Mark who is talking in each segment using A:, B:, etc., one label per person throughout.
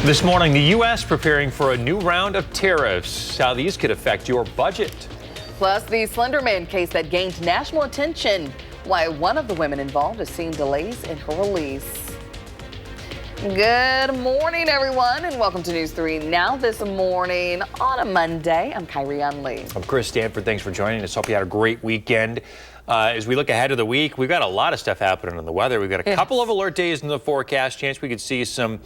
A: This morning, the U.S. preparing for a new round of tariffs. How these could affect your budget.
B: Plus, the Slender Man case that gained national attention. Why one of the women involved is seeing delays in her release. Good morning, everyone, and welcome to News 3 Now this morning on a Monday. I'm Kyrie Lee.
A: I'm Chris Stanford. Thanks for joining us. Hope you had a great weekend. As we look ahead to the week, we've got a lot of stuff happening on the weather. We've got a couple of alert days in the forecast. Chance we could see some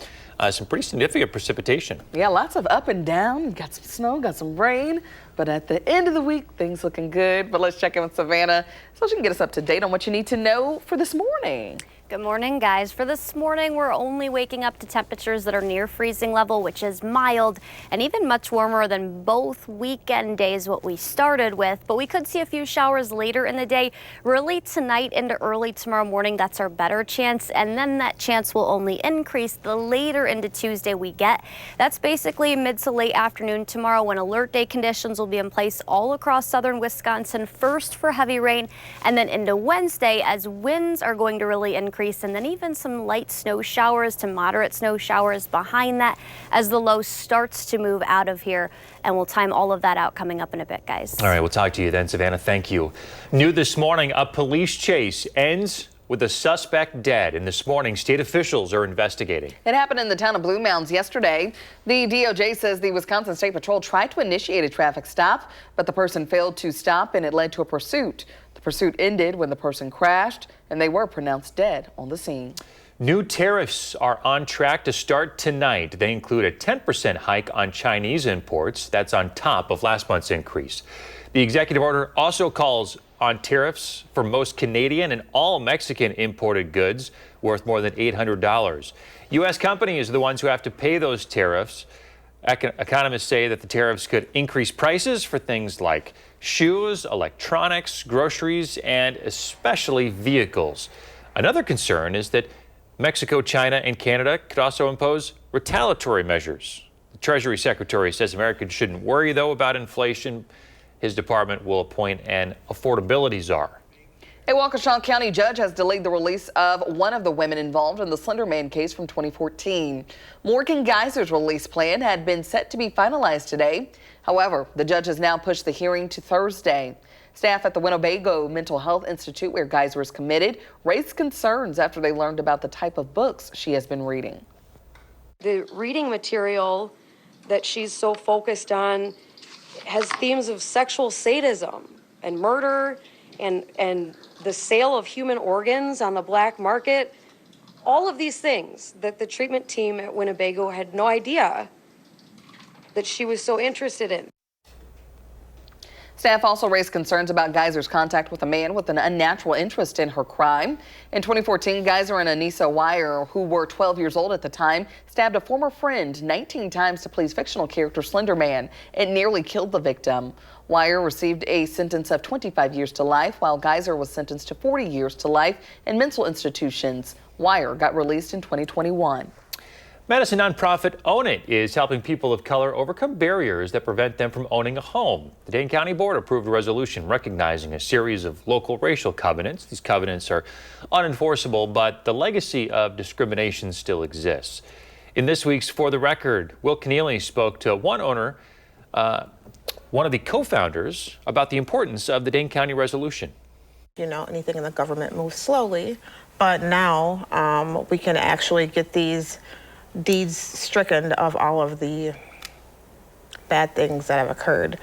A: pretty significant precipitation.
B: Yeah, lots of up and down. Got some snow, got some rain. But at the end of the week, things looking good. But let's check in with Savannah so she can get us up to date on what you need to know for this morning.
C: Good morning, guys. For this morning, we're only waking up to temperatures that are near freezing level, which is mild and even much warmer than both weekend days what we started with. But we could see a few showers later in the day. Really tonight into early tomorrow morning, that's our better chance. And then that chance will only increase the later into Tuesday we get. That's basically mid to late afternoon tomorrow when alert day conditions will be in place all across southern Wisconsin, first for heavy rain, and then into Wednesday as winds are going to really increase, and then even some light snow showers to moderate snow showers behind that as the low starts to move out of here. And we'll time all of that out coming up in a bit, guys.
A: All right, we'll talk to you then, Savannah. Thank you. New this morning, a police chase ends with a suspect dead, and this morning state officials are investigating.
B: It happened in the town of Blue Mounds yesterday. The DOJ says the Wisconsin State Patrol tried to initiate a traffic stop, but the person failed to stop and it led to a pursuit. The pursuit ended when the person crashed and they were pronounced dead on the scene.
A: New tariffs are on track to start tonight. They include a 10% hike on Chinese imports. That's on top of last month's increase. The executive order also calls on tariffs for most Canadian and all Mexican imported goods worth more than $800. U.S. companies are the ones who have to pay those tariffs. Economists say that the tariffs could increase prices for things like shoes, electronics, groceries, and especially vehicles. Another concern is that Mexico, China, and Canada could also impose retaliatory measures. The Treasury Secretary says Americans shouldn't worry, though, about inflation. His department will appoint an affordability czar.
B: A Waukesha County judge has delayed the release of one of the women involved in the Slender Man case from 2014. Morgan Geyser's release plan had been set to be finalized today. However, the judge has now pushed the hearing to Thursday. Staff at the Winnebago Mental Health Institute, where Geyser is committed, raised concerns after they learned about the type of books she has been reading.
D: The reading material that she's so focused on has themes of sexual sadism and murder and the sale of human organs on the black market. All of these things that the treatment team at Winnebago had no idea that she was so interested in.
B: Staff also raised concerns about Geyser's contact with a man with an unnatural interest in her crime. In 2014, Geyser and Anissa Wire, who were 12 years old at the time, stabbed a former friend 19 times to please fictional character Slender Man. It nearly killed the victim. Wire received a sentence of 25 years to life, while Geyser was sentenced to 40 years to life in mental institutions. Wire got released in 2021.
A: Madison nonprofit Own It is helping people of color overcome barriers that prevent them from owning a home. The Dane County Board approved a resolution recognizing a series of local racial covenants. These covenants are unenforceable, but the legacy of discrimination still exists. In this week's For the Record, Will Keneally spoke to one owner, one of the co-founders, about the importance of the Dane County resolution.
E: You know, anything in the government moves slowly, but now we can actually get these deeds stricken of all of the bad things that have occurred.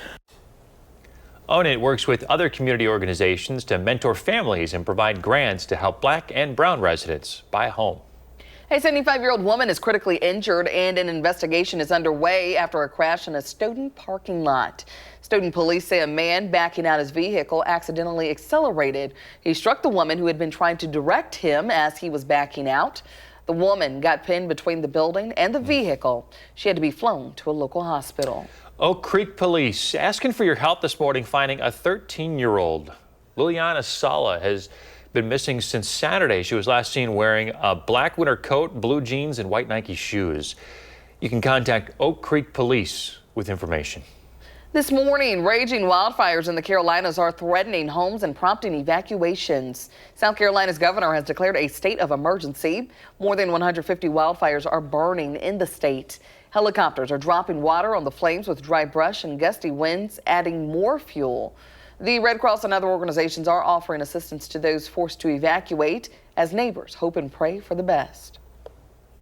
A: Own It works with other community organizations to mentor families and provide grants to help Black and brown residents buy a home.
B: A 75-year-old woman is critically injured and an investigation is underway after a crash in a Stoughton parking lot. Stoughton police say a man backing out his vehicle accidentally accelerated. He struck the woman who had been trying to direct him as he was backing out. The woman got pinned between the building and the vehicle. She had to be flown to a local hospital.
A: Oak Creek police asking for your help this morning finding a 13-year-old. Liliana Sala has been missing since Saturday. She was last seen wearing a black winter coat, blue jeans, and white Nike shoes. You can contact Oak Creek Police with information.
B: This morning, raging wildfires in the Carolinas are threatening homes and prompting evacuations. South Carolina's governor has declared a state of emergency. More than 150 wildfires are burning in the state. Helicopters are dropping water on the flames with dry brush and gusty winds, adding more fuel. The Red Cross and other organizations are offering assistance to those forced to evacuate as neighbors hope and pray for the best.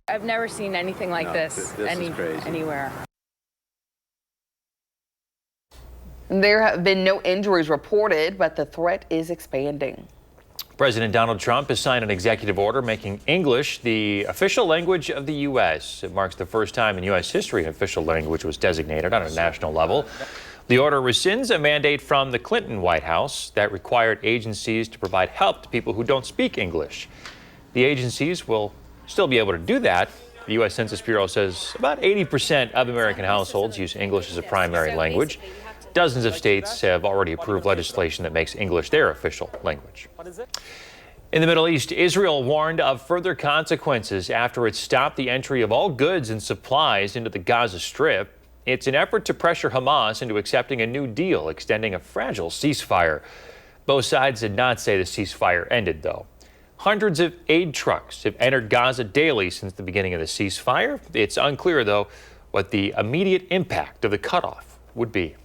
F: I've never seen anything like this anywhere.
B: There have been no injuries reported, but the threat is expanding.
A: President Donald Trump has signed an executive order making English the official language of the U.S. It marks the first time in U.S. history an official language was designated on a national level. The order rescinds a mandate from the Clinton White House that required agencies to provide help to people who don't speak English. The agencies will still be able to do that. The U.S. Census Bureau says about 80% of American households use English as a primary language. Dozens of states have already approved legislation that makes English their official language. In the Middle East, Israel warned of further consequences after it stopped the entry of all goods and supplies into the Gaza Strip. It's an effort to pressure Hamas into accepting a new deal, extending a fragile ceasefire. Both sides did not say the ceasefire ended, though. Hundreds of aid trucks have entered Gaza daily since the beginning of the ceasefire. It's unclear, though, what the immediate impact of the cutoff would be.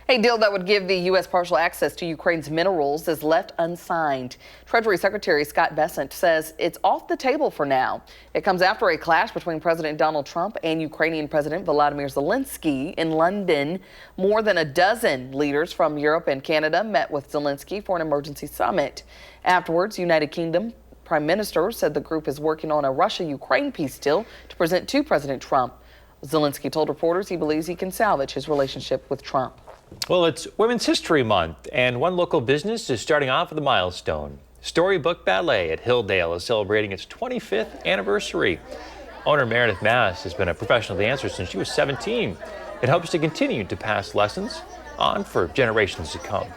B: A deal that would give the U.S. partial access to Ukraine's minerals is left unsigned. Treasury Secretary Scott Bessent says it's off the table for now. It comes after a clash between President Donald Trump and Ukrainian President Volodymyr Zelensky in London. More than a dozen leaders from Europe and Canada met with Zelensky for an emergency summit. Afterwards, United Kingdom Prime Minister said the group is working on a Russia-Ukraine peace deal to present to President Trump. Zelensky told reporters he believes he can salvage his relationship with Trump.
A: Well, it's Women's History Month, and one local business is starting off with a milestone. Storybook Ballet at Hilldale is celebrating its 25th anniversary. Owner Meredith Mass has been a professional dancer since she was 17. It hopes to continue to pass lessons on for generations to come.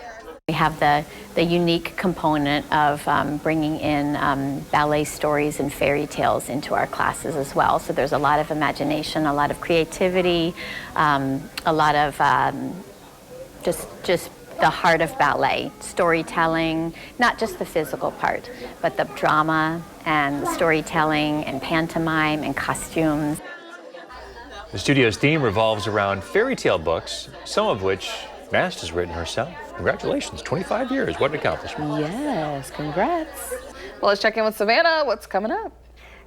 G: We have the unique component of bringing in ballet stories and fairy tales into our classes as well. So there's a lot of imagination, a lot of creativity, a lot of just the heart of ballet, storytelling, not just the physical part, but the drama and the storytelling and pantomime and costumes.
A: The studio's theme revolves around fairy tale books, some of which Mast has written herself. Congratulations, 25 years, what an accomplishment.
B: Yes, congrats. Well, let's check in with Savannah. What's coming up?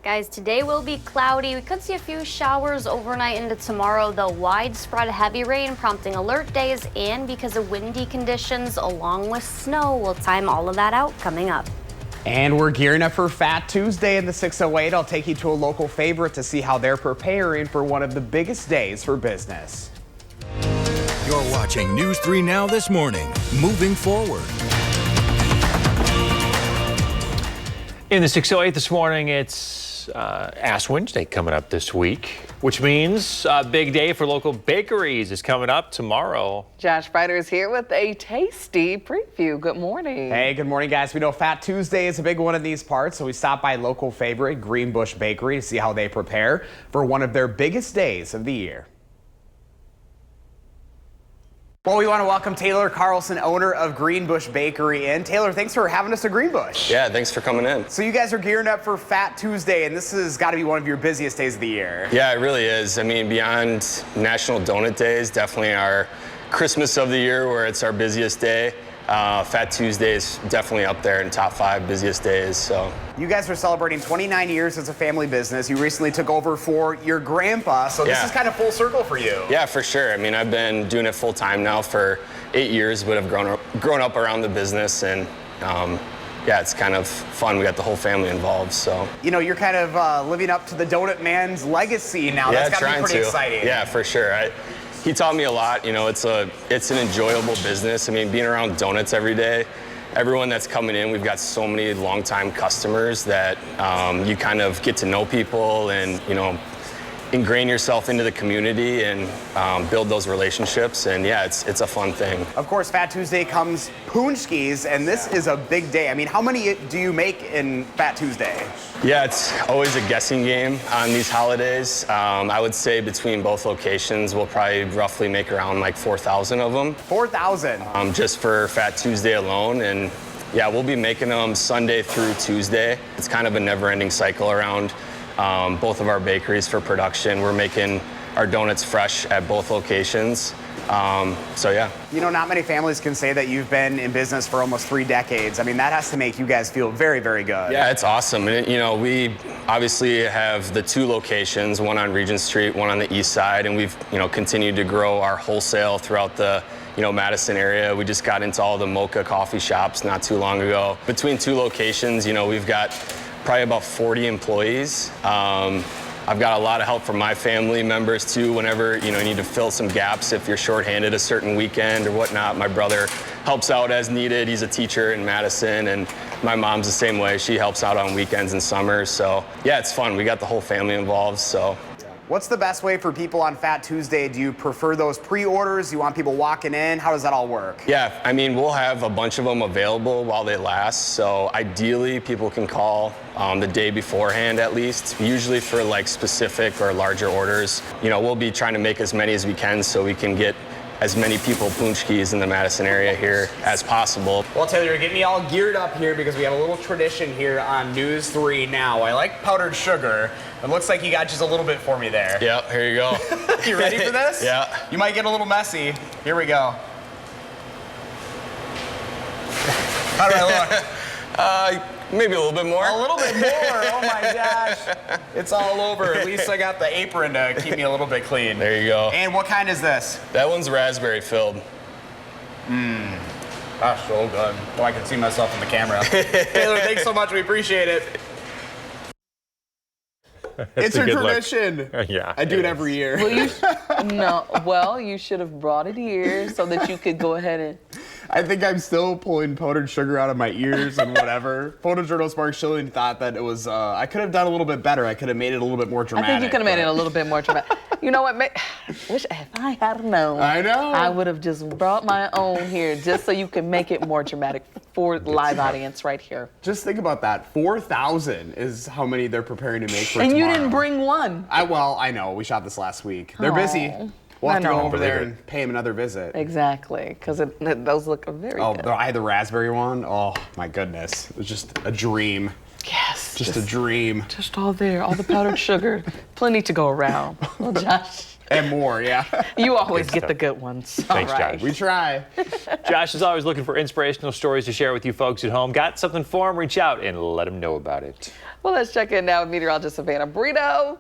C: Guys, today will be cloudy. We could see a few showers overnight into tomorrow, though widespread heavy rain prompting alert days, and because of windy conditions along with snow, we'll time all of that out coming up.
H: And we're gearing up for Fat Tuesday in the 608. I'll take you to a local favorite to see how they're preparing for one of the biggest days for business.
I: You're watching News 3 Now this morning, moving forward.
A: In the 608 this morning, it's Ash Wednesday coming up this week, which means a big day for local bakeries is coming up tomorrow.
B: Josh Spider is here with a tasty preview. Good morning.
H: Hey, good morning, guys. We know Fat Tuesday is a big one in these parts, so we stopped by local favorite Greenbush Bakery to see how they prepare for one of their biggest days of the year. Well, we want to welcome Taylor Carlson, owner of Greenbush Bakery, in. Taylor, thanks for having us to Greenbush.
J: Yeah, thanks for coming in.
H: So you guys are gearing up for Fat Tuesday, and this has got to be one of your busiest days of the year.
J: Yeah, it really is. I mean, beyond National Donut Days, definitely our Christmas of the year where it's our busiest day. Fat Tuesday is definitely up there in top 5 busiest days. So
H: you guys are celebrating 29 years as a family business. You recently took over for your grandpa, so this is kind of full circle for you.
J: Yeah, for sure. I mean, I've been doing it full time now for 8 years, but I've grown up around the business, and yeah, it's kind of fun. We got the whole family involved. So
H: you know, you're kind of living up to the Donut Man's legacy now.
J: Yeah,
H: that's got to be pretty exciting.
J: Yeah, for sure. He taught me a lot. You know, it's an enjoyable business. I mean, being around donuts every day, everyone that's coming in, we've got so many longtime customers that you kind of get to know people, and you know, ingrain yourself into the community and build those relationships. And yeah, it's a fun thing.
H: Of course, Fat Tuesday comes Punchkis, and this is a big day. I mean, how many do you make in Fat Tuesday?
J: Yeah, it's always a guessing game on these holidays. I would say between both locations, we'll probably roughly make around like 4,000 of them.
H: 4,000?
J: Just for Fat Tuesday alone. And yeah, we'll be making them Sunday through Tuesday. It's kind of a never-ending cycle around both of our bakeries for production. We're making our donuts fresh at both locations. So yeah.
H: You know, not many families can say that you've been in business for almost 3 decades. I mean, that has to make you guys feel very, very good.
J: Yeah, it's awesome. And you know, we obviously have the 2 locations, one on Regent Street, one on the east side, and we've, you know, continued to grow our wholesale throughout the, you know, Madison area. We just got into all the mocha coffee shops not too long ago. Between 2 locations, you know, we've got probably about 40 employees. I've got a lot of help from my family members too. Whenever, you know, you need to fill some gaps, if you're shorthanded a certain weekend or whatnot, my brother helps out as needed. He's a teacher in Madison, and my mom's the same way. She helps out on weekends and summers. So yeah, it's fun. We got the whole family involved. So.
H: What's the best way for people on Fat Tuesday? Do you prefer those pre-orders? Do you want people walking in? How does that all work?
J: Yeah, I mean, we'll have a bunch of them available while they last. So ideally, people can call the day beforehand at least, usually for like specific or larger orders. You know, we'll be trying to make as many as we can so we can get as many people Punchkis in the Madison area here as possible.
H: Well, Taylor, you're getting me all geared up here because we have a little tradition here on News 3 now. I like powdered sugar. It looks like you got just a little bit for me there.
J: Yep, here you go.
H: You ready for this?
J: Yeah.
H: You might get a little messy. Here we go. How do I look?
J: Maybe a little bit more.
H: A little bit more. Oh my gosh. It's all over. At least I got the apron to keep me a little bit clean.
J: There you go.
H: And what kind is this?
J: That one's raspberry filled.
H: Gosh, so good. Oh, I can see myself in the camera. Taylor, thanks so much. We appreciate it. It's a tradition.
A: Yeah.
H: I do it every year.
B: Well, you should have brought it here so that you could go ahead and.
H: I think I'm still pulling powdered sugar out of my ears and whatever. Photojournalist Spark Schilling thought that it was, I could have done a little bit better. I could have made it a little bit more dramatic.
B: I think you could have made it a little bit more dramatic. You know what? Wish if I had known.
H: I know.
B: I would have just brought my own here just so you can make it more dramatic for the live audience right here.
H: Just think about that. 4,000 is how many they're preparing to make for tomorrow.
B: And you didn't bring one.
H: Well, I know. We shot this last week. They're busy. We'll have to go over there and pay him another visit.
B: Exactly, because those look very good.
H: I had the raspberry one. Oh, my goodness. It was just a dream.
B: Yes.
H: Just a dream.
B: Just all there, all the powdered sugar. Plenty to go around. Well, Josh.
H: And more, yeah.
B: You always get the good ones.
A: Thanks, Josh.
H: We try.
A: Josh is always looking for inspirational stories to share with you folks at home. Got something for him? Reach out and let him know about it.
B: Well, let's check in now with meteorologist Savannah Brito.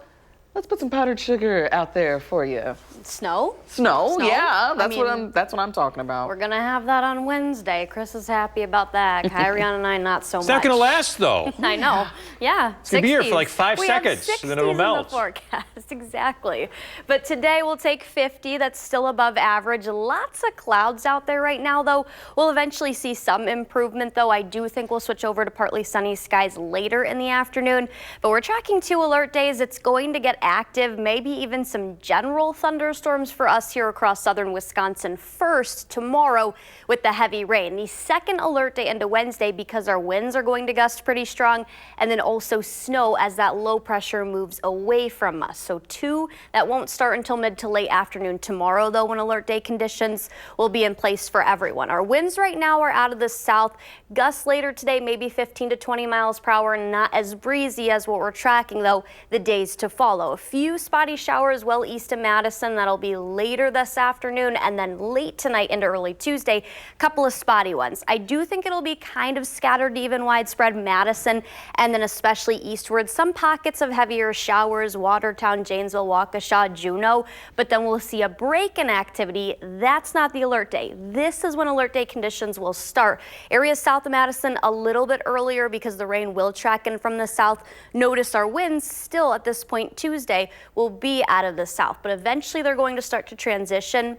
B: Let's put some powdered sugar out there for you.
C: Snow?
B: Snow? Yeah,
C: I mean,
B: that's what I'm talking about.
C: We're gonna have that on Wednesday. Chris is happy about that. Kyrian and I not so much.
A: It's not going to last, though.
C: I know. Yeah.
A: It's going to be here for like 5
C: we
A: seconds,
C: have
A: and then it'll melt.
C: In the forecast. Exactly. But today we'll take 50. That's still above average. Lots of clouds out there right now, though. We'll eventually see some improvement, though. I do think we'll switch over to partly sunny skies later in the afternoon. But we're tracking 2 alert days. It's going to get active, maybe even some general thunderstorms for us here across southern Wisconsin first tomorrow with the heavy rain. The second alert day into Wednesday because our winds are going to gust pretty strong, and then also snow as that low pressure moves away from us. So 2 that won't start until mid to late afternoon tomorrow, though, when alert day conditions will be in place for everyone. Our winds right now are out of the south. Gusts later today, maybe 15 to 20 miles per hour, not as breezy as what we're tracking, though, the days to follow. A few spotty showers well east of Madison. That'll be later this afternoon, and then late tonight into early Tuesday, a couple of spotty ones. I do think it'll be kind of scattered, even widespread Madison, and then especially eastward. Some pockets of heavier showers, Watertown, Janesville, Waukesha, Juneau, but then we'll see a break in activity. That's not the alert day. This is when alert day conditions will start. Areas south of Madison a little bit earlier because the rain will track in from the south. Notice our winds still at this point Tuesday will be out of the south, but eventually they're going to start to transition.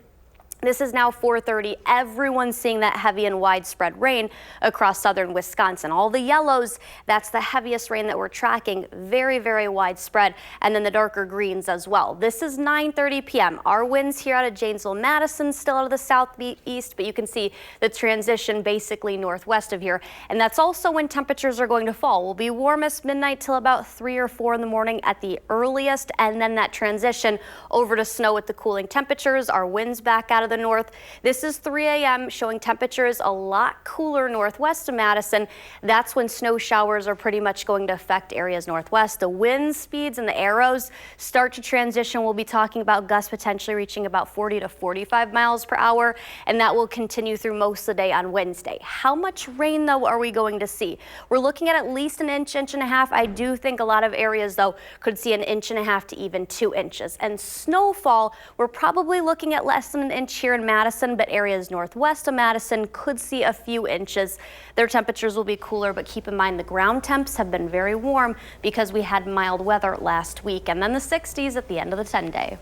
C: This is now 4:30. Everyone's seeing that heavy and widespread rain across southern Wisconsin. All the yellows, that's the heaviest rain that we're tracking. Very, very widespread. And then the darker greens as well. This is 9:30 p.m. Our winds here out of Janesville, Madison, still out of the southeast, but you can see the transition basically northwest of here. And that's also when temperatures are going to fall. We'll be warmest midnight till about 3 or 4 in the morning at the earliest. And then that transition over to snow with the cooling temperatures. Our winds back out of the north. This is 3 a.m. showing temperatures a lot cooler northwest of Madison. That's when snow showers are pretty much going to affect areas northwest. The wind speeds and the arrows start to transition. We'll be talking about gusts potentially reaching about 40 to 45 miles per hour, and that will continue through most of the day on Wednesday. How much rain, though, are we going to see? We're looking at least an inch, inch and a half. I do think a lot of areas, though, could see an inch and a half to even 2 inches. And snowfall, we're probably looking at less than an inch here in Madison, but areas northwest of Madison could see a few inches. Their temperatures will be cooler, but keep in mind the ground temps have been very warm because we had mild weather last week, and then the 60s at the end of the 10-day.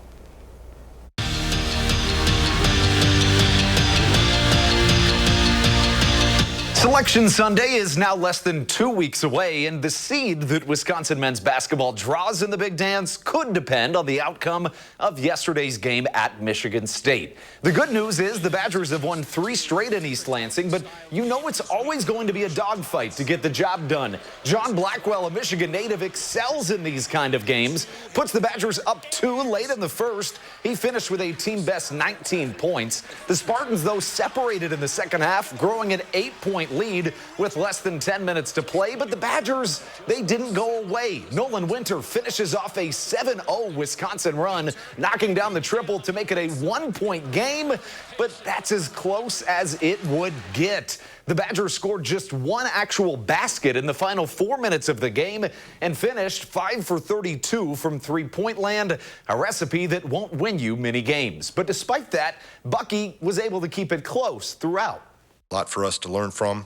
K: Selection Sunday is now less than 2 weeks away, and the seed that Wisconsin men's basketball draws in the big dance could depend on the outcome of yesterday's game at Michigan State. The good news is the Badgers have won 3 straight in East Lansing, but you know it's always going to be a dogfight to get the job done. John Blackwell, a Michigan native, excels in these kind of games, puts the Badgers up 2 late in the first. He finished with a team-best 19 points. The Spartans, though, separated in the second half, growing an 8-point lead with less than 10 minutes to play, but the Badgers, they didn't go away. Nolan Winter finishes off a 7-0 Wisconsin run, knocking down the triple to make it a 1-point game, but that's as close as it would get. The Badgers scored just 1 actual basket in the final 4 minutes of the game and finished 5 for 32 from three-point land, a recipe that won't win you many games. But despite that, Bucky was able to keep it close throughout.
L: A lot for us to learn from.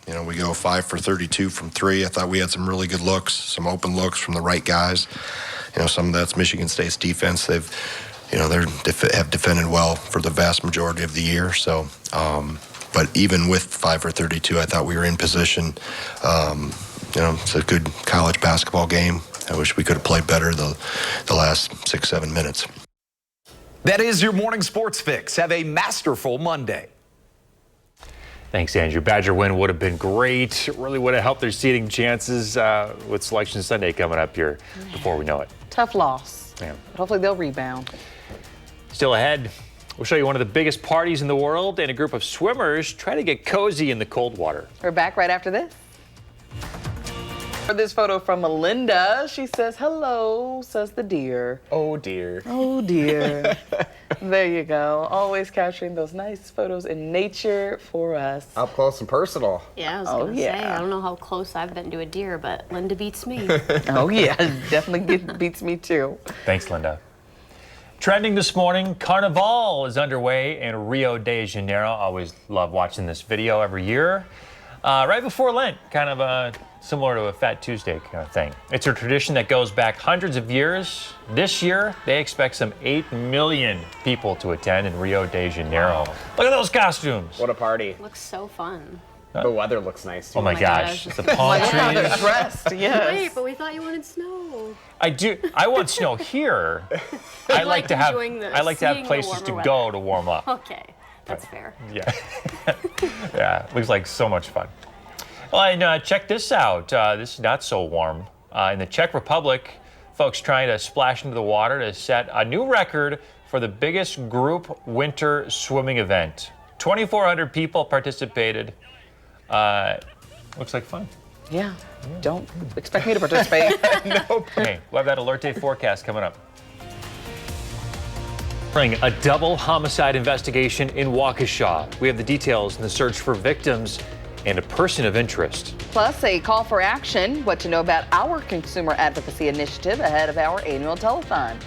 L: You know, we go 5 for 32 from 3. I thought we had some really good looks, some open looks from the right guys. You know, some of that's Michigan State's defense. They've, you know, have defended well for the vast majority of the year. So, but even with 5 for 32, I thought we were in position. You know, it's a good college basketball game. I wish we could have played better the last 6-7 minutes.
K: That is your morning sports fix. Have a masterful Monday.
A: Thanks, Andrew. Badger win would have been great. It really would have helped their seeding chances with Selection Sunday coming up here before we know it.
B: Tough loss.
A: Yeah.
B: But hopefully they'll rebound.
A: Still ahead, we'll show you one of the biggest parties in the world, and a group of swimmers try to get cozy in the cold water.
B: We're back right after this. For this photo from Melinda, she says, hello, says the deer.
H: Oh, dear.
B: Oh, dear. There you go. Always capturing those nice photos in nature for us.
H: Up close and personal.
C: Yeah, I was going to say, I don't know how close I've been to a deer, but Linda beats me.
B: Oh, yeah, definitely beats me too.
A: Thanks, Linda. Trending this morning, Carnival is underway in Rio de Janeiro. Always love watching this video every year. Right before Lent, kind of similar to a Fat Tuesday kind of thing. It's a tradition that goes back hundreds of years. This year, they expect some 8 million people to attend in Rio de Janeiro. Wow. Look at those costumes.
H: What a party.
C: Looks so fun.
H: The weather looks nice, too.
A: Oh, my gosh. The palm trees.
B: They're dressed, yes.
C: Wait, but we thought you wanted snow.
A: I do. I want snow here. I like to have places to go to warm up.
C: Okay, that's fair.
A: Yeah. Yeah, looks like so much fun. Well, and check this out. This is not so warm. In the Czech Republic, folks trying to splash into the water to set a new record for the biggest group winter swimming event. 2,400 people participated. Looks like fun.
B: Yeah, don't expect me to participate.
A: Nope. Hey, we'll have that alert day forecast coming up. Bring a double homicide investigation in Waukesha. We have the details in the search for victims and a person of interest.
B: Plus, a call for action, what to know about our consumer advocacy initiative ahead of our annual telethon.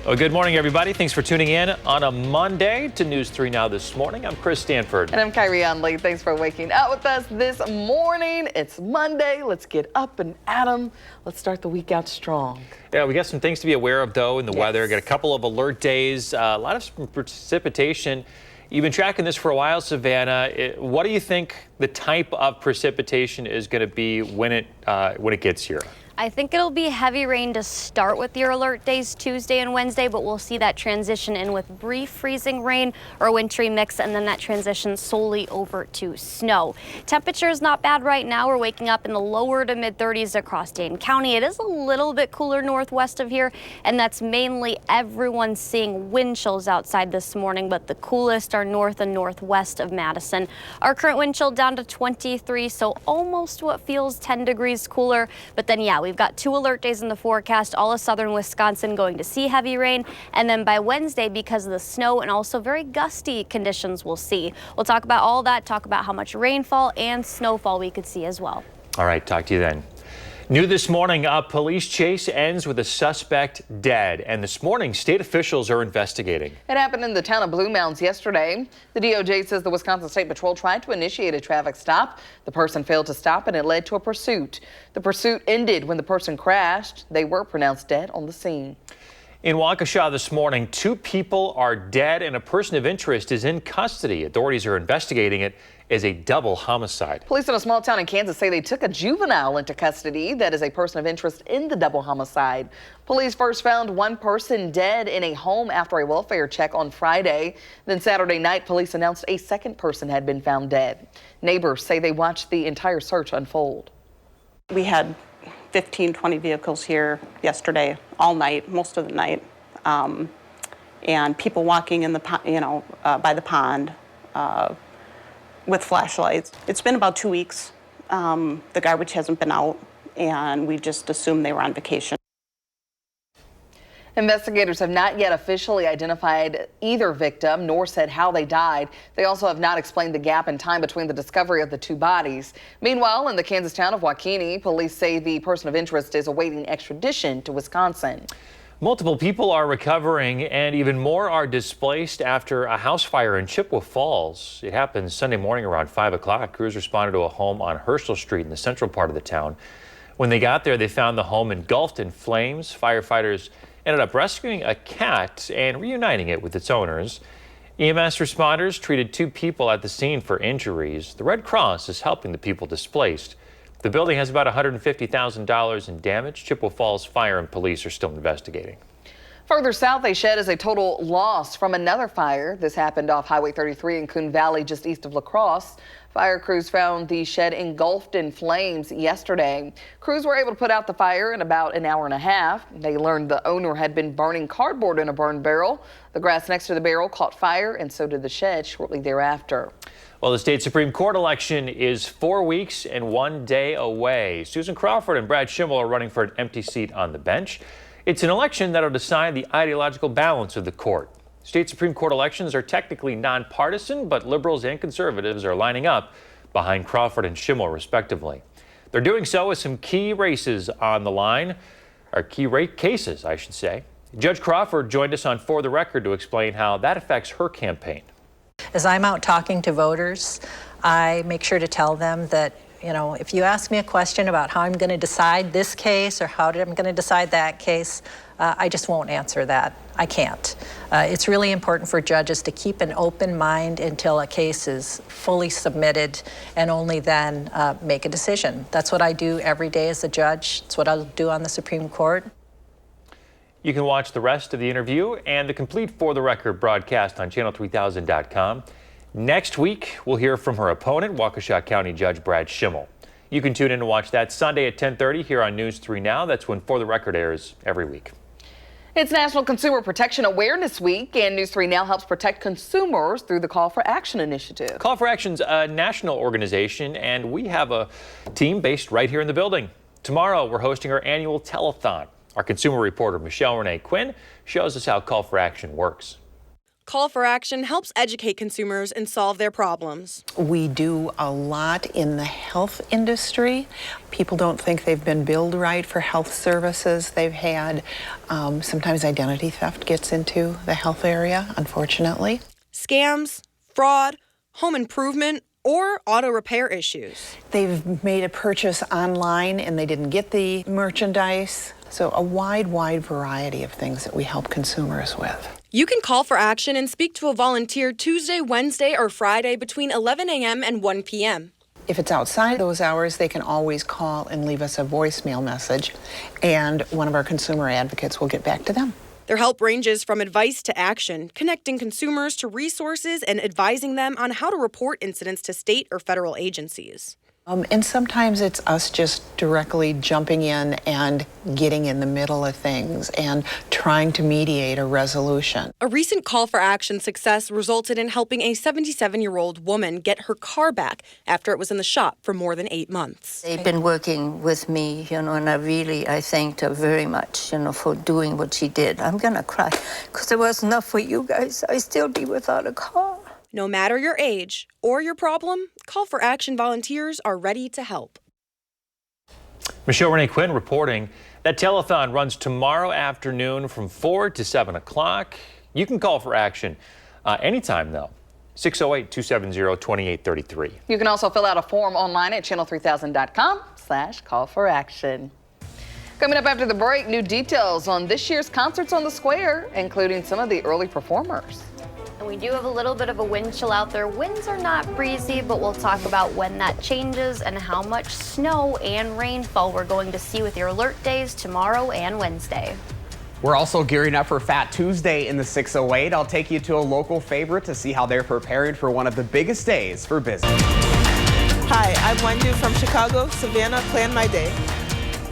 A: Well, good morning, everybody. Thanks for tuning in on a Monday to News 3 Now this morning. I'm Chris Stanford.
B: And I'm Kyrie Lee. Thanks for waking up with us this morning. It's Monday. Let's get up and at 'em. Let's start the week out strong.
A: Yeah, we got some things to be aware of, though, in the weather. Got a couple of alert days, a lot of precipitation. You've been tracking this for a while, Savannah. What do you think the type of precipitation is going to be when it gets here?
C: I think it'll be heavy rain to start with your alert days Tuesday and Wednesday, but we'll see that transition in with brief freezing rain or wintry mix, and then that transition solely over to snow. Temperature is not bad right now. We're waking up in the lower to mid 30s across Dane County. It is a little bit cooler northwest of here, and that's mainly everyone seeing wind chills outside this morning, but the coolest are north and northwest of Madison. Our current wind chill down to 23, so almost what feels 10 degrees cooler, but then we've got 2 alert days in the forecast. All of southern Wisconsin going to see heavy rain. And then by Wednesday, because of the snow and also very gusty conditions we'll see. We'll talk about all that, talk about how much rainfall and snowfall we could see as well.
A: All right, talk to you then. New this morning, a police chase ends with a suspect dead. And this morning, state officials are investigating.
B: It happened in the town of Blue Mounds yesterday. The DOJ says the Wisconsin State Patrol tried to initiate a traffic stop. The person failed to stop and it led to a pursuit. The pursuit ended when the person crashed. They were pronounced dead on the scene.
A: In Waukesha this morning, 2 people are dead and a person of interest is in custody. Authorities are investigating it as a double homicide.
B: Police in a small town in Kansas say they took a juvenile into custody that is a person of interest in the double homicide. Police first found one person dead in a home after a welfare check on Friday. Then Saturday night, police announced a second person had been found dead. Neighbors say they watched the entire search unfold.
M: We had 15, 20 vehicles here yesterday, all night, most of the night, and people walking in the, by the pond with flashlights. It's been about 2 weeks. The garbage hasn't been out, and we just assumed they were on vacation.
B: Investigators have not yet officially identified either victim nor said how they died. They also have not explained the gap in time between the discovery of the 2 bodies. Meanwhile, in the Kansas town of Waukene, police say the person of interest is awaiting extradition to Wisconsin.
A: Multiple people are recovering and even more are displaced after a house fire in Chippewa Falls. It happened Sunday morning around 5 o'clock. Crews responded to a home on Herschel Street in the central part of the town. When they got there, they found the home engulfed in flames. Firefighters ended up rescuing a cat and reuniting it with its owners. EMS responders treated 2 people at the scene for injuries. The Red Cross is helping the people displaced. The building has about $150,000 in damage. Chippewa Falls Fire and Police are still investigating.
B: Further south, a shed is a total loss from another fire. This happened off Highway 33 in Coon Valley, just east of La Crosse. Fire crews found the shed engulfed in flames yesterday. Crews were able to put out the fire in about an hour and a half. They learned the owner had been burning cardboard in a burn barrel. The grass next to the barrel caught fire, and so did the shed shortly thereafter.
A: Well, the state Supreme Court election is 4 weeks and 1 day away. Susan Crawford and Brad Schimmel are running for an empty seat on the bench. It's an election that'll decide the ideological balance of the court. State Supreme Court elections are technically nonpartisan, but liberals and conservatives are lining up behind Crawford and Schimmel, respectively. They're doing so with some key races on the line, or key cases, I should say. Judge Crawford joined us on For the Record to explain how that affects her campaign.
N: As I'm out talking to voters, I make sure to tell them that, if you ask me a question about how I'm going to decide this case or how I'm going to decide that case, I just won't answer that. I can't. It's really important for judges to keep an open mind until a case is fully submitted and only then make a decision. That's what I do every day as a judge. It's what I'll do on the Supreme Court.
A: You can watch the rest of the interview and the complete For the Record broadcast on channel3000.com. Next week, we'll hear from her opponent, Waukesha County Judge Brad Schimmel. You can tune in to watch that Sunday at 10:30 here on News 3 Now. That's when For the Record airs every week.
B: It's National Consumer Protection Awareness Week, and News 3 Now helps protect consumers through the Call for Action initiative.
A: Call for Action's a national organization, and we have a team based right here in the building. Tomorrow, we're hosting our annual telethon. Our consumer reporter, Michelle Renee Quinn, shows us how Call for Action works.
O: Call for Action helps educate consumers and solve their problems.
P: We do a lot in the health industry. People don't think they've been billed right for health services they've had. Sometimes identity theft gets into the health area, unfortunately.
O: Scams, fraud, home improvement, or auto repair issues.
P: They've made a purchase online and they didn't get the merchandise. So a wide variety of things that we help consumers with.
O: You can call for action and speak to a volunteer Tuesday, Wednesday, or Friday between 11 a.m. and 1 p.m.
P: If it's outside those hours, they can always call and leave us a voicemail message, and one of our consumer advocates will get back to them.
O: Their help ranges from advice to action, connecting consumers to resources and advising them on how to report incidents to state or federal agencies.
P: And sometimes it's us just directly jumping in and getting in the middle of things and trying to mediate a resolution.
O: A recent call for action success resulted in helping a 77-year-old woman get her car back after it was in the shop for more than 8 months.
Q: They've been working with me, and I thanked her very much, for doing what she did. I'm gonna cry because it was enough for you guys. I'd still be without a car.
O: No matter your age or your problem, Call for Action volunteers are ready to help.
A: Michelle Renee Quinn reporting that telethon runs tomorrow afternoon from 4 to 7 o'clock. You can call for action anytime, though. 608-270-2833.
B: You can also fill out a form online at channel3000.com/call-for-action. Coming up after the break, new details on this year's Concerts on the Square, including some of the early performers.
C: And we do have a little bit of a wind chill out there. Winds are not breezy, but we'll talk about when that changes and how much snow and rainfall we're going to see with your alert days tomorrow and Wednesday.
H: We're also gearing up for Fat Tuesday in the 608. I'll take you to a local favorite to see how they're preparing for one of the biggest days for business.
R: Hi, I'm Wendu from Chicago. Savannah, plan my day.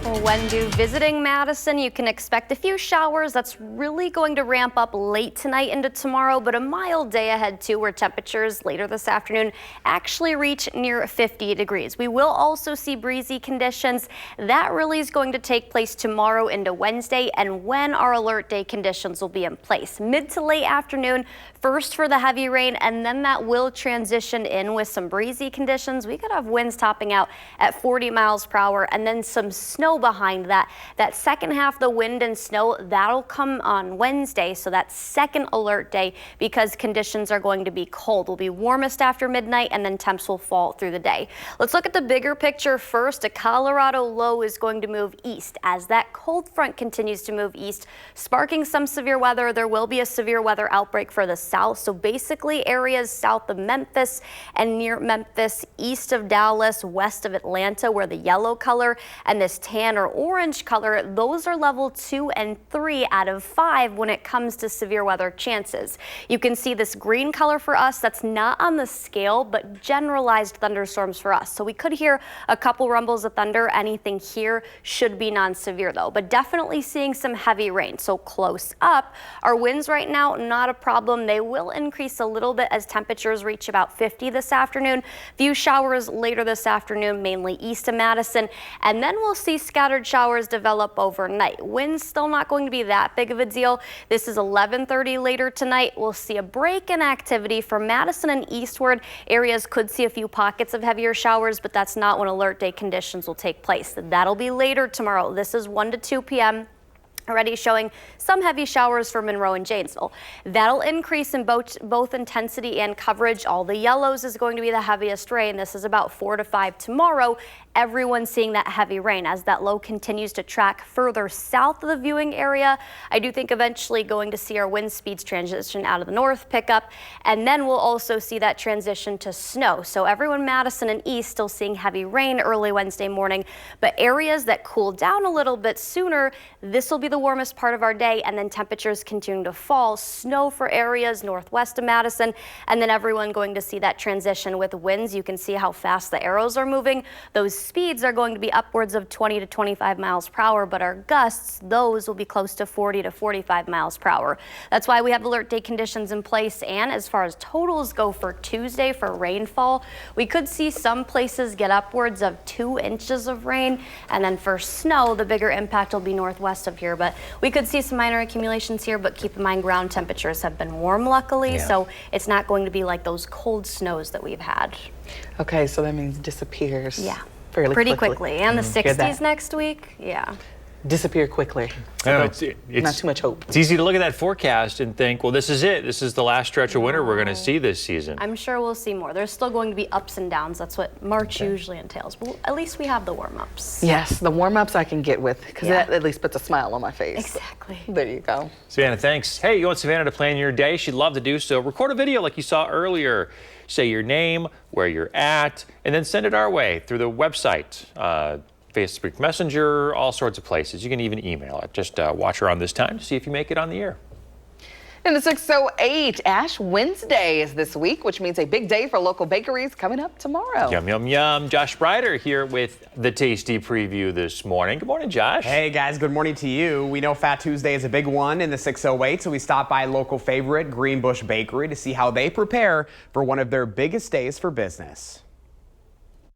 C: Well, Wendu visiting Madison, you can expect a few showers. That's really going to ramp up late tonight into tomorrow, but a mild day ahead too, where temperatures later this afternoon actually reach near 50 degrees. We will also see breezy conditions. That really is going to take place tomorrow into Wednesday, and when our alert day conditions will be in place. Mid to late afternoon, first for the heavy rain, and then that will transition in with some breezy conditions. We could have winds topping out at 40 miles per hour, and then some snow behind that. That second half, the wind and snow, that'll come on Wednesday, so that second alert day, because conditions are going to be cold. Will be warmest after midnight, and then temps will fall through the day. Let's look at the bigger picture first. A Colorado low is going to move east as that cold front continues to move east, sparking some severe weather. There will be a severe weather outbreak for the south, so basically areas south of Memphis and near Memphis, east of Dallas, west of Atlanta, where the yellow color and this tan or orange color, those are level 2 and 3 out of 5 when it comes to severe weather chances. You can see this green color for us, that's not on the scale, but generalized thunderstorms for us. So we could hear a couple rumbles of thunder. Anything here should be non-severe though, but definitely seeing some heavy rain. So close up, our winds right now, not a problem. They will increase a little bit as temperatures reach about 50 this afternoon. Few showers later this afternoon, mainly east of Madison, and then we'll see scattered showers develop overnight. Winds still not going to be that big of a deal. This is 11:30 later tonight. We'll see a break in activity from Madison and eastward. Areas could see a few pockets of heavier showers, but that's not when alert day conditions will take place. That'll be later tomorrow. This is 1 to 2 p.m. Already showing some heavy showers for Monroe and Janesville. That'll increase in both intensity and coverage. All the yellows is going to be the heaviest rain. This is about 4 to 5 tomorrow. Everyone's seeing that heavy rain as that low continues to track further south of the viewing area. I do think eventually going to see our wind speeds transition out of the north pick up, and then we'll also see that transition to snow. So everyone Madison and east still seeing heavy rain early Wednesday morning, but areas that cool down a little bit sooner, this will be the warmest part of our day, and then temperatures continue to fall. Snow for areas northwest of Madison, and then everyone going to see that transition with winds. You can see how fast the arrows are moving. Those speeds are going to be upwards of 20 to 25 miles per hour, but our gusts, those will be close to 40 to 45 miles per hour. That's why we have alert day conditions in place. And as far as totals go for Tuesday for rainfall, we could see some places get upwards of 2 inches of rain. And then for snow, the bigger impact will be northwest of here, but but we could see some minor accumulations here, but keep in mind ground temperatures have been warm luckily, so it's not going to be like those cold snows that we've had.
B: Okay, so that means disappears.
C: Yeah.
B: Fairly
C: Pretty
B: quickly.
C: quickly. And the 60s next week,
B: disappear quickly.
A: No,
B: So
A: it's
B: not too much hope.
A: It's easy to look at that forecast and think, well, this is it. This is the last stretch of winter we're going to see this season.
C: I'm sure we'll see more. There's still going to be ups and downs. That's what March usually entails. But at least we have the warm-ups.
B: Yes, the warm-ups I can get with, because
C: Yeah.
B: that at least puts a smile on my face.
C: Exactly.
B: There you go.
A: Savannah, thanks. Hey, you want Savannah to plan your day? She'd love to do so. Record a video like you saw earlier. Say your name, where you're at, and then send it our way through the website, Facebook Messenger, all sorts of places. You can even email it. Just watch her on this time to see if you make it on the air.
B: In the 608, Ash Wednesday is this week, which means a big day for local bakeries coming up tomorrow.
A: Yum, yum, yum. Josh Breider here with the Tasty Preview this morning. Good morning, Josh.
H: Hey guys, good morning to you. We know Fat Tuesday is a big one in the 608, so we stopped by local favorite Greenbush Bakery to see how they prepare for one of their biggest days for business.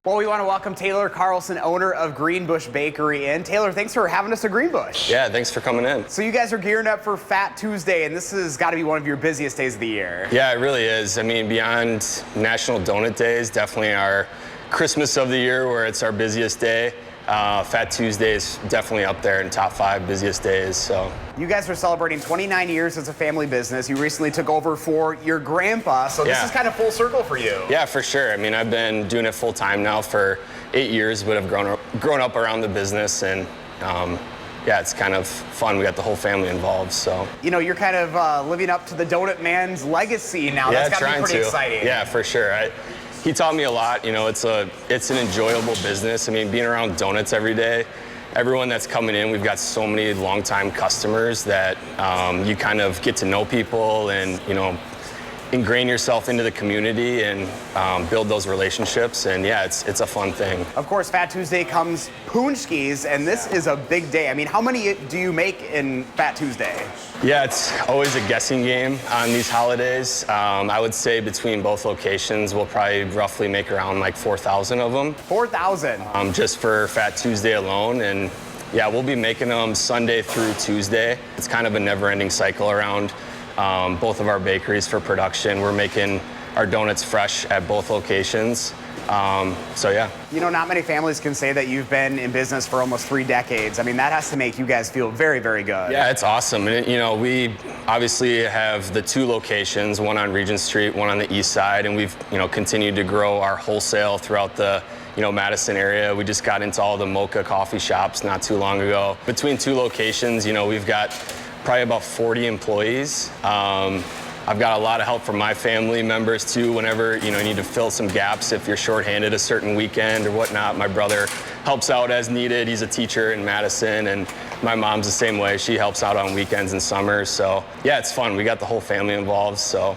H: Well, we want to welcome Taylor Carlson, owner of Greenbush Bakery, in. Taylor, thanks for having us at Greenbush.
J: Yeah, thanks for coming in.
H: So you guys are gearing up for Fat Tuesday, and this has got to be one of your busiest days of the year.
J: Yeah, it really is. I mean, beyond National Donut Days, definitely our Christmas of the year where it's our busiest day. Fat Tuesday is definitely up there in top 5 busiest days. So
H: you guys are celebrating 29 years as a family business. You recently took over for your grandpa, so this is kind of full circle for you.
J: Yeah, for sure. I mean, I've been doing it full time now for 8 years, but I've grown up around the business, and yeah, it's kind of fun. We got the whole family involved, so.
H: You know, you're kind of living up to the Donut Man's legacy now.
J: Yeah,
H: that's got to be pretty exciting.
J: Yeah, for sure. He taught me a lot. You know, it's an enjoyable business. I mean, being around donuts every day, everyone that's coming in, we've got so many longtime customers that you kind of get to know people and, you know, ingrain yourself into the community and build those relationships. And yeah, it's a fun thing.
H: Of course, Fat Tuesday comes Punchkis, and this is a big day. I mean, how many do you make in Fat Tuesday?
J: Yeah, it's always a guessing game on these holidays. I would say between both locations, we'll probably roughly make around like 4,000 of them.
H: 4,000?
J: Just for Fat Tuesday alone. And yeah, we'll be making them Sunday through Tuesday. It's kind of a never-ending cycle around both of our bakeries for production. We're making our donuts fresh at both locations. So yeah.
H: You know, not many families can say that you've been in business for almost 3 decades. I mean, that has to make you guys feel very, very good.
J: Yeah, it's awesome. And you know, we obviously have the 2 locations, one on Regent Street, one on the east side, and we've, you know, continued to grow our wholesale throughout the, you know, Madison area. We just got into all the mocha coffee shops not too long ago. Between 2 locations, you know, we've got probably about 40 employees. I've got a lot of help from my family members too. Whenever, you know, you need to fill some gaps, if you're shorthanded a certain weekend or whatnot, my brother helps out as needed. He's a teacher in Madison, and my mom's the same way. She helps out on weekends and summers. So yeah, it's fun. We got the whole family involved. So.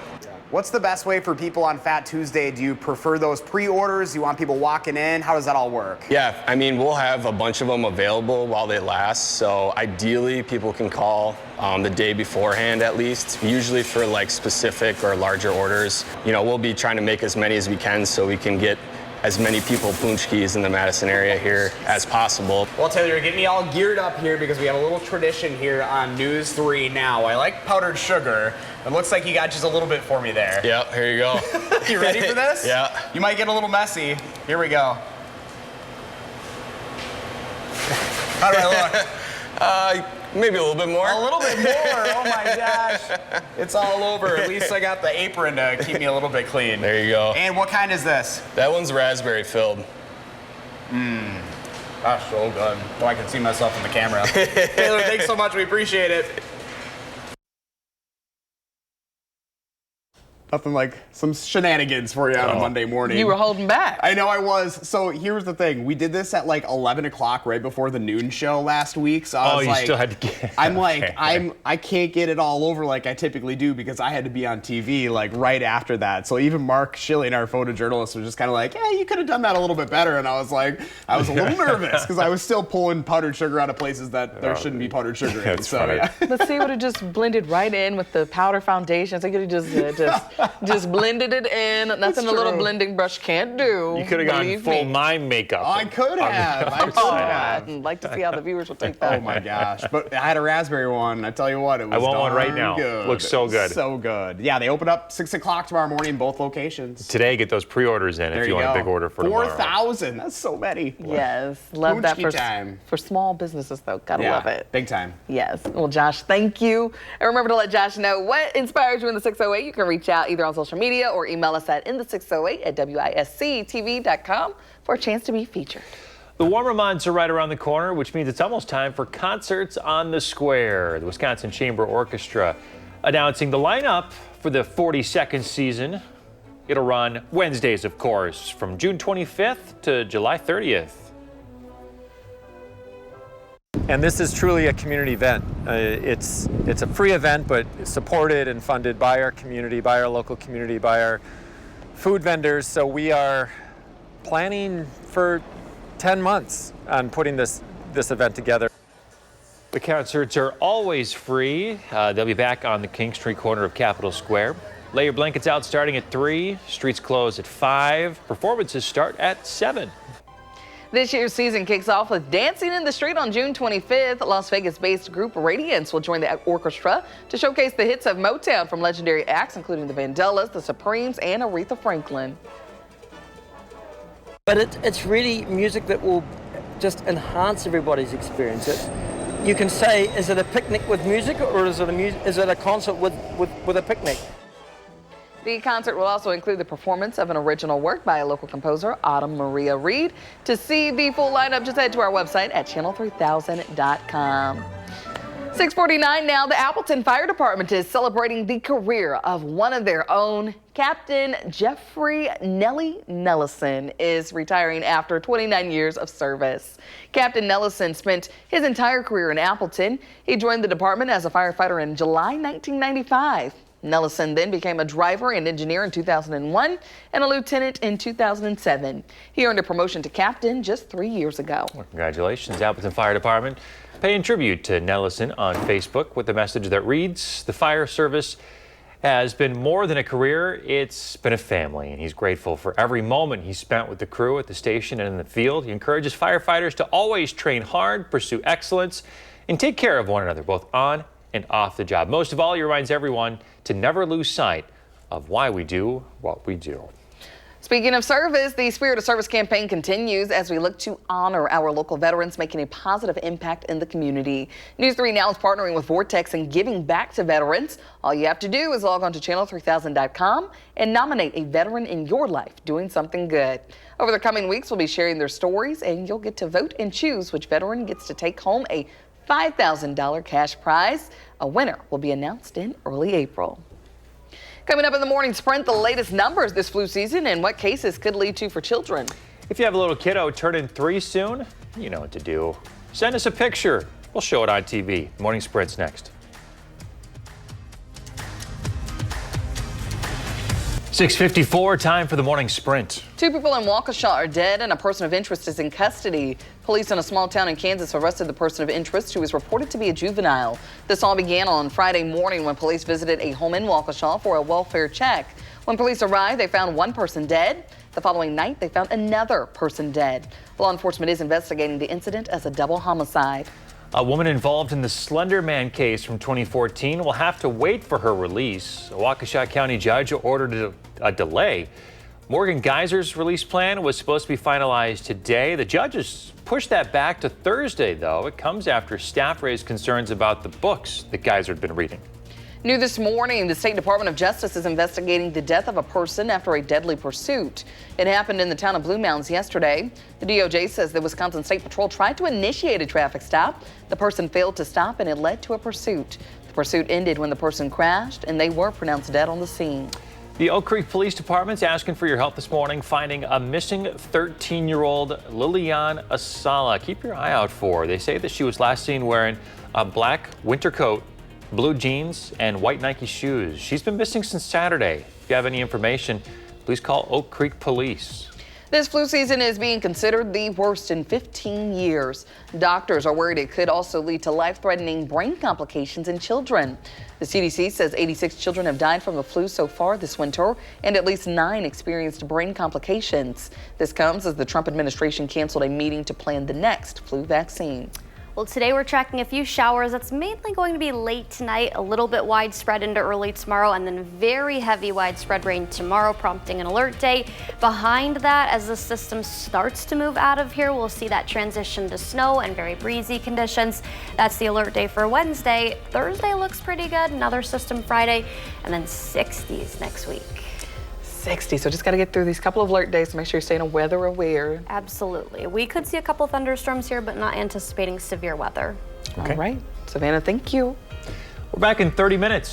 H: What's the best way for people on Fat Tuesday? Do you prefer those pre-orders? Do you want people walking in? How does that all work?
J: Yeah, I mean, we'll have a bunch of them available while they last. So ideally, people can call the day beforehand at least, usually for like specific or larger orders. You know, we'll be trying to make as many as we can so we can get as many people Punchkis in the Madison area here as possible.
H: Well, Taylor, you're getting me all geared up here because we have a little tradition here on News 3 now. I like powdered sugar. It looks like you got just a little bit for me there.
J: Yep, here you go.
H: You ready for this?
J: Yeah.
H: You might get a little messy. Here we go. How do I look?
J: Maybe a little bit more.
H: A little bit more. Oh my gosh. It's all over. At least I got the apron to keep me a little bit clean.
J: There you go.
H: And what kind is this?
J: That one's raspberry filled.
H: Gosh, so good. Oh, I can see myself in the camera. Taylor, thanks so much. We appreciate it. Nothing like some shenanigans for you on a Monday morning.
B: You were holding back.
H: I know I was. So here's the thing. We did this at like 11 o'clock right before the noon show last week. So I was like,
A: still had to get
H: I'm like, I can't get it all over like I typically do because I had to be on TV like right after that. So even Mark Schilling, our photojournalist, was just kind of like, yeah, you could have done that a little bit better. And I was like, I was a little nervous because I was still pulling powdered sugar out of places that there shouldn't be powdered sugar in.
A: That's funny.
B: Let's see, would have just blended right in with the powder foundation. So you could have just Just blended it in. Nothing a little blending brush can't do.
A: You could have gone full mime makeup.
H: I could have.
B: I'd like to see how the viewers will take that.
H: Oh my gosh. But I had a raspberry one. I tell you what, it was
A: I want one right
H: darn
A: now.
H: good.
A: Looks so good.
H: So good. Yeah, they open up 6 o'clock tomorrow morning in both locations.
A: Today, get those pre-orders in if you want a big order for tomorrow.
H: 4,000. That's so many.
B: Yes. Love that
H: time.
B: for small businesses, though. Gotta love it.
H: Big time.
B: Yes. Well, Josh, thank you. And remember to let Josh know what inspires you in the 608. You can reach out either on social media or email us at in the608@WISC-TV.com for a chance to be featured.
A: The warmer months are right around the corner, which means it's almost time for concerts on the square. The Wisconsin Chamber Orchestra announcing the lineup for the 42nd season. It'll run Wednesdays, of course, from June 25th to July 30th.
S: And this is truly a community event. It's a free event, but supported and funded by our community, by our local community, by our food vendors. So we are planning for 10 months on putting this event together.
A: The concerts are always free. They'll be back on the King Street corner of Capitol Square. Lay your blankets out starting at 3. Streets close at 5. Performances start at 7.
B: This year's season kicks off with Dancing in the Street on June 25th. Las Vegas-based group Radiance will join the orchestra to showcase the hits of Motown from legendary acts including the Vandellas, the Supremes, and Aretha Franklin.
T: But it's really music that will just enhance everybody's experience. You can say, is it a picnic with music, or is it a concert with a picnic?
B: The concert will also include the performance of an original work by a local composer, Autumn Maria Reed. To see the full lineup, just head to our website at channel3000.com. 6:49 now. The Appleton Fire Department is celebrating the career of one of their own. Captain Jeffrey Nellie Nellison is retiring after 29 years of service. Captain Nellison spent his entire career in Appleton. He joined the department as a firefighter in July 1995. Nellison then became a driver and engineer in 2001 and a lieutenant in 2007. He earned a promotion to captain just 3 years ago.
A: Well, congratulations, Appleton Fire Department. Paying tribute to Nellison on Facebook with a message that reads, "The fire service has been more than a career, it's been a family," and he's grateful for every moment he spent with the crew at the station and in the field. He encourages firefighters to always train hard, pursue excellence, and take care of one another, both on and off the job. Most of all, he reminds everyone to never lose sight of why we do what we do.
B: Speaking of service, the Spirit of Service campaign continues as we look to honor our local veterans making a positive impact in the community. News 3 Now is partnering with Vortex and giving back to veterans. All you have to do is log on to channel3000.com and nominate a veteran in your life doing something good. Over the coming weeks, we'll be sharing their stories, and you'll get to vote and choose which veteran gets to take home a $5,000 cash prize. A winner will be announced in early April. Coming up in the morning sprint, the latest numbers this flu season and what cases could lead to for children.
A: If you have a little kiddo turning 3 soon, you know what to do. Send us a picture. We'll show it on TV. Morning Sprint's next. 6:54, time for the morning sprint.
B: 2 people in Waukesha are dead and a person of interest is in custody. Police in a small town in Kansas arrested the person of interest who is reported to be a juvenile. This all began on Friday morning when police visited a home in Waukesha for a welfare check. When police arrived, they found one person dead. The following night, they found another person dead. Law enforcement is investigating the incident as a double homicide.
A: A woman involved in the Slender Man case from 2014 will have to wait for her release. A Waukesha County judge ordered a delay. Morgan Geyser's release plan was supposed to be finalized today. The judges pushed that back to Thursday, though. It comes after staff raised concerns about the books that Geyser had been reading.
B: New this morning, the State Department of Justice is investigating the death of a person after a deadly pursuit. It happened in the town of Blue Mounds yesterday. The DOJ says the Wisconsin State Patrol tried to initiate a traffic stop. The person failed to stop and it led to a pursuit. The pursuit ended when the person crashed and they were pronounced dead on the scene.
A: The Oak Creek Police Department's asking for your help this morning, finding a missing 13-year-old Lilian Asala. Keep your eye out for her. They say that she was last seen wearing a black winter coat, blue jeans, and white Nike shoes. She's been missing since Saturday. If you have any information, please call Oak Creek Police.
B: This flu season is being considered the worst in 15 years. Doctors are worried it could also lead to life-threatening brain complications in children. The CDC says 86 children have died from the flu so far this winter, and at least 9 experienced brain complications. This comes as the Trump administration canceled a meeting to plan the next flu vaccine.
C: Well, today we're tracking a few showers. That's mainly going to be late tonight, a little bit widespread into early tomorrow, and then very heavy widespread rain tomorrow, prompting an alert day. Behind that, as the system starts to move out of here, we'll see that transition to snow and very breezy conditions. That's the alert day for Wednesday. Thursday looks pretty good, another system Friday, and then 60s next week.
B: 60, so just got to get through these couple of alert days to make sure you're staying weather aware.
C: Absolutely. We could see a couple thunderstorms here, but not anticipating severe weather.
B: Okay. All right. Savannah, thank you.
A: We're back in 30 minutes.